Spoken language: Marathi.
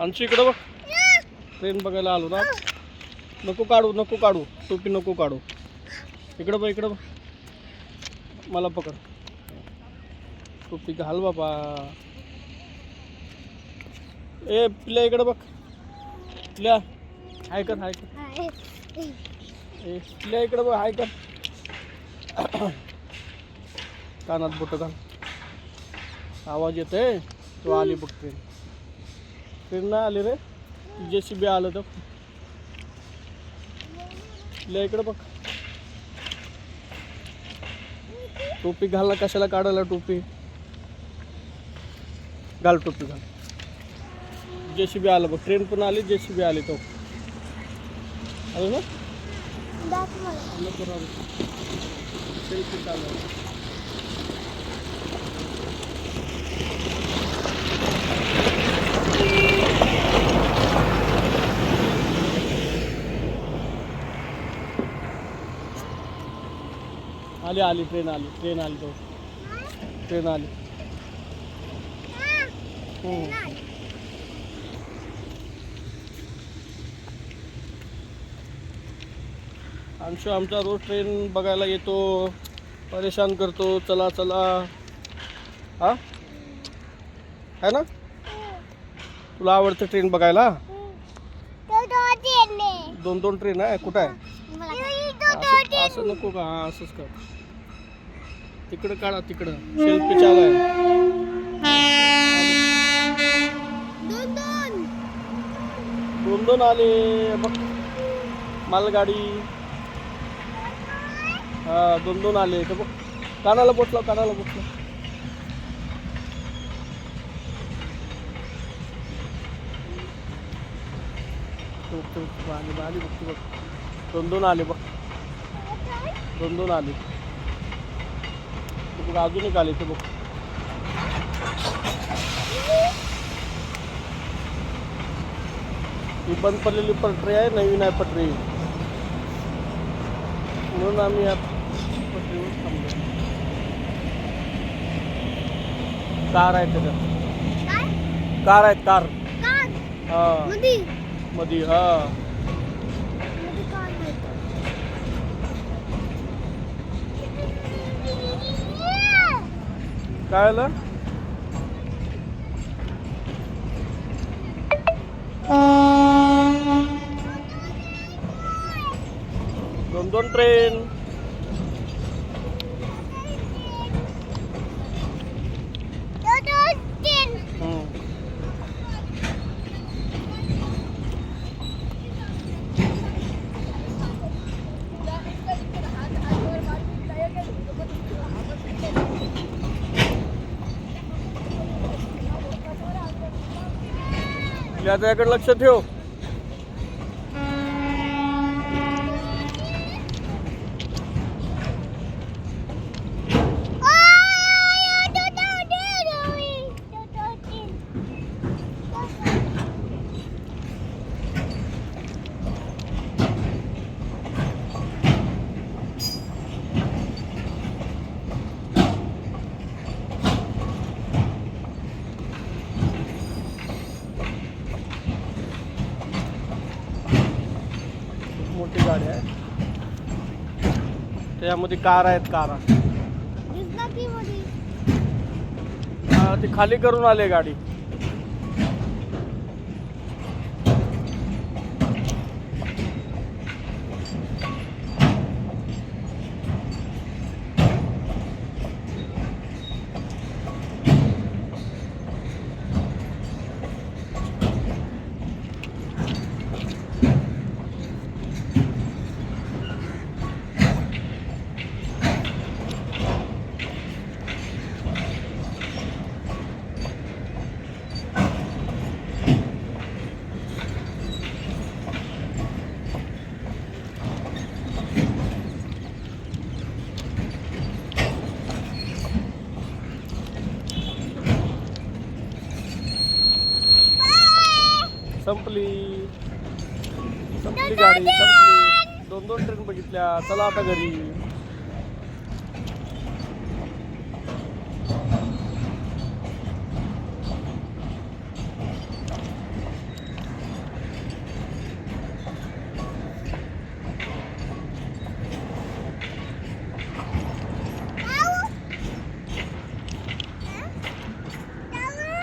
आमची इकडं बघ, ट्रेन बघायला आलो ना. नको काढू टोपी नको काढू. इकडं बघ मला पकड. टोपी घाल बाबा. ए पिल्या इकडं बघ. पिल्या हाय कर. ए पिल्या इकडं बघ, हाय कर. कानात बोट घाल. आवाज येतोय. तो आली बघ ट्रेन नाही आली रे. JCB आलं तर. पिल्या इकडं बघ. टोपी घाल ना, कशाला काढायला टोपी. घाल टोपी घाल. JCB आलं बघ. ट्रेन पण आली, JCB आली. तो आलं ना. सेल्फी चालू. आली ट्रेन आली तो. ट्रेन आली. अंशू आमचा रोज ट्रेन बघायला येतो, परेशान करतो. चला हा है ना. तुला आवडतं ट्रेन बघायला. 2 ट्रेन आहे. कुठं आहे. असं नको का. असंच कर. तिकडं काढा. तिकडं सेल्फी चालू आहे. 2 आले बघ. मालगाडी. हा 2 आले तर बघ. कानाला बोटला. आली बघ. 2 आले बघ. 2 आले बघ. अजून एक आले ते बघ. ही बंद पडलेली पटरी आहे, नवीन आहे पटरी. म्हणून आम्ही या पटरीवर थांबलो. कार आहे त्याच्यात. कार आहेत. कार हा मधी. हा काय आलं. 2 ट्रेन. त्याकडे लक्ष ठेव. मोठी गाडी आहे. त्यामध्ये कार आहेत. ती खाली करून आले गाडी. संपली गाडी. 2 ट्रेन बघितल्या. चला आता घरी.